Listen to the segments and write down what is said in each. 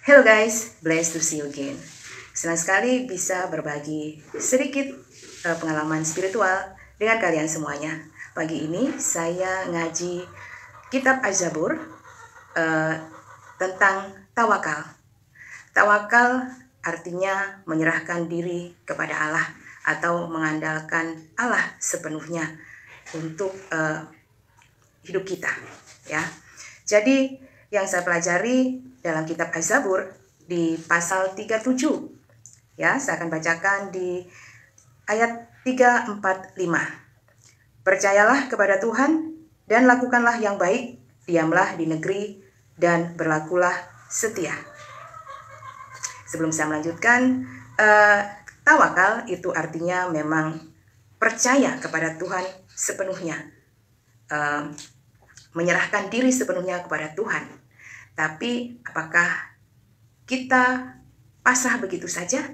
Hello guys, blessed to see you again. Senang sekali bisa berbagi sedikit pengalaman spiritual dengan kalian semuanya. Pagi ini saya ngaji kitab Az-Zabur tentang tawakal. Tawakal artinya menyerahkan diri kepada Allah atau mengandalkan Allah sepenuhnya untuk hidup kita, ya. Jadi yang saya pelajari dalam kitab Az-Zabur di pasal 37, ya, saya akan bacakan di ayat 3, 4, 5. Percayalah kepada Tuhan dan lakukanlah yang baik, diamlah di negeri dan berlakulah setia. Sebelum saya melanjutkan, tawakal itu artinya memang percaya kepada Tuhan sepenuhnya, menyerahkan diri sepenuhnya kepada Tuhan. Tapi apakah kita pasrah begitu saja?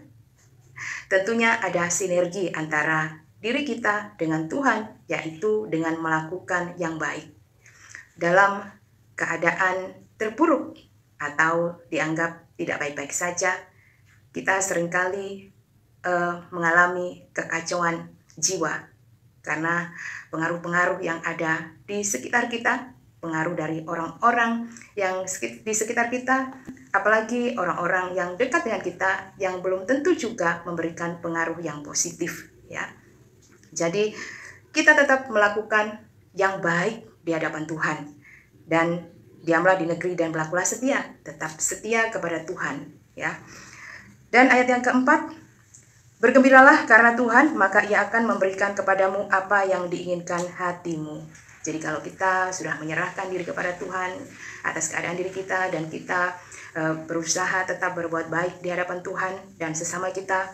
Tentunya ada sinergi antara diri kita dengan Tuhan, yaitu dengan melakukan yang baik. Dalam keadaan terpuruk atau dianggap tidak baik-baik saja, kita seringkali mengalami kekacauan jiwa karena pengaruh-pengaruh yang ada di sekitar kita, pengaruh dari orang-orang yang di sekitar kita, apalagi orang-orang yang dekat dengan kita yang belum tentu juga memberikan pengaruh yang positif, ya. Jadi kita tetap melakukan yang baik di hadapan Tuhan dan diamlah di negeri dan berlakulah setia, tetap setia kepada Tuhan, ya. Dan ayat yang keempat, bergembiralah karena Tuhan, maka Ia akan memberikan kepadamu apa yang diinginkan hatimu. Jadi kalau kita sudah menyerahkan diri kepada Tuhan atas keadaan diri kita dan kita berusaha tetap berbuat baik di hadapan Tuhan dan sesama kita,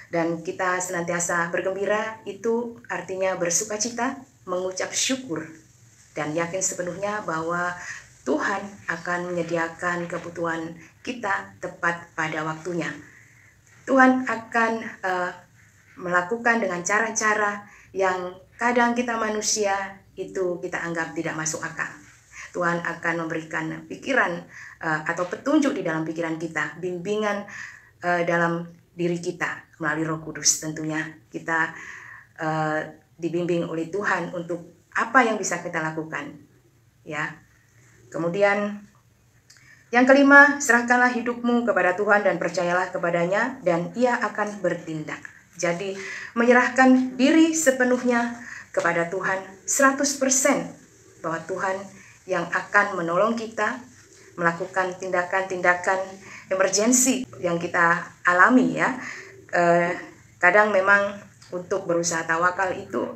dan kita senantiasa bergembira, itu artinya bersukacita, mengucap syukur, dan yakin sepenuhnya bahwa Tuhan akan menyediakan kebutuhan kita tepat pada waktunya. Tuhan akan melakukan dengan cara-cara yang kadang kita manusia itu kita anggap tidak masuk akal. Tuhan akan memberikan pikiran atau petunjuk di dalam pikiran kita, bimbingan dalam diri kita melalui Roh Kudus. Tentunya kita dibimbing oleh Tuhan untuk apa yang bisa kita lakukan, ya. Kemudian yang kelima, serahkanlah hidupmu kepada Tuhan dan percayalah kepadanya dan Ia akan bertindak. Jadi menyerahkan diri sepenuhnya kepada Tuhan 100%, bahwa Tuhan yang akan menolong kita melakukan tindakan-tindakan emergensi yang kita alami, ya. Kadang memang untuk berusaha tawakal itu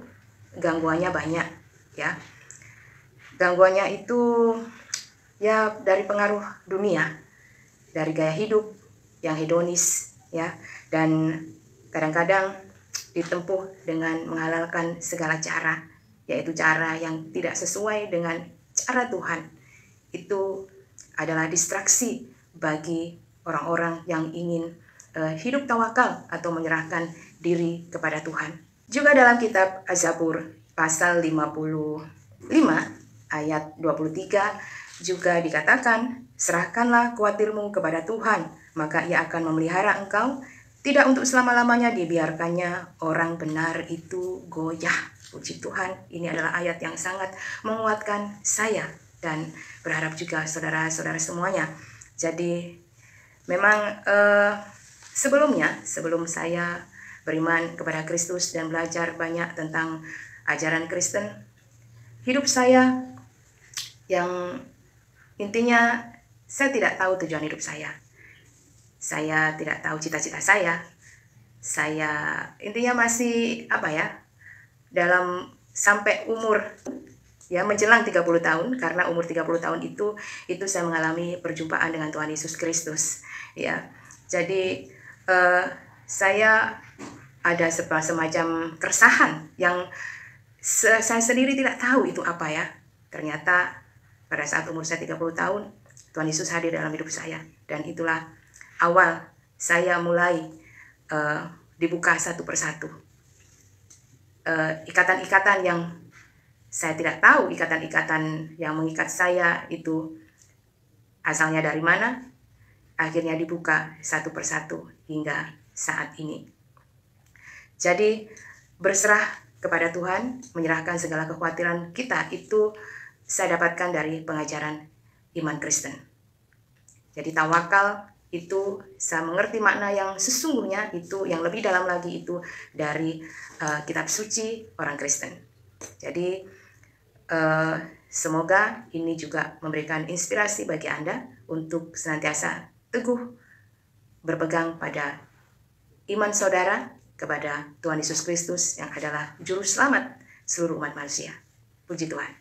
gangguannya banyak, ya. Gangguannya itu ya dari pengaruh dunia, dari gaya hidup yang hedonis, ya, dan kadang-kadang ditempuh dengan menghalalkan segala cara, yaitu cara yang tidak sesuai dengan cara Tuhan. Itu adalah distraksi bagi orang-orang yang ingin hidup tawakal atau menyerahkan diri kepada Tuhan. Juga dalam kitab Az-Zabur pasal 55 ayat 23 juga dikatakan, serahkanlah khawatirmu kepada Tuhan, maka Ia akan memelihara engkau, tidak untuk selama-lamanya dibiarkannya orang benar itu goyah. Puji Tuhan, ini adalah ayat yang sangat menguatkan saya dan berharap juga saudara-saudara semuanya. Jadi memang sebelum saya beriman kepada Kristus dan belajar banyak tentang ajaran Kristen, hidup saya yang intinya saya tidak tahu tujuan hidup saya. Saya tidak tahu cita-cita saya. Saya intinya masih dalam sampai umur menjelang 30 tahun, karena umur 30 tahun itu saya mengalami perjumpaan dengan Tuhan Yesus Kristus, ya. Jadi saya ada semacam keresahan yang saya sendiri tidak tahu itu apa, ya. Ternyata pada saat umur saya 30 tahun, Tuhan Yesus hadir dalam hidup saya. Dan itulah awal saya mulai dibuka satu persatu. Ikatan-ikatan yang saya tidak tahu, ikatan-ikatan yang mengikat saya itu asalnya dari mana, akhirnya dibuka satu persatu hingga saat ini. Jadi berserah kepada Tuhan, menyerahkan segala kekhawatiran kita, itu saya dapatkan dari pengajaran iman Kristen. Jadi tawakal itu saya mengerti makna yang sesungguhnya, itu yang lebih dalam lagi itu dari kitab suci orang Kristen. Jadi semoga ini juga memberikan inspirasi bagi Anda untuk senantiasa teguh berpegang pada iman saudara kepada Tuhan Yesus Kristus yang adalah juru selamat seluruh umat manusia. Puji Tuhan.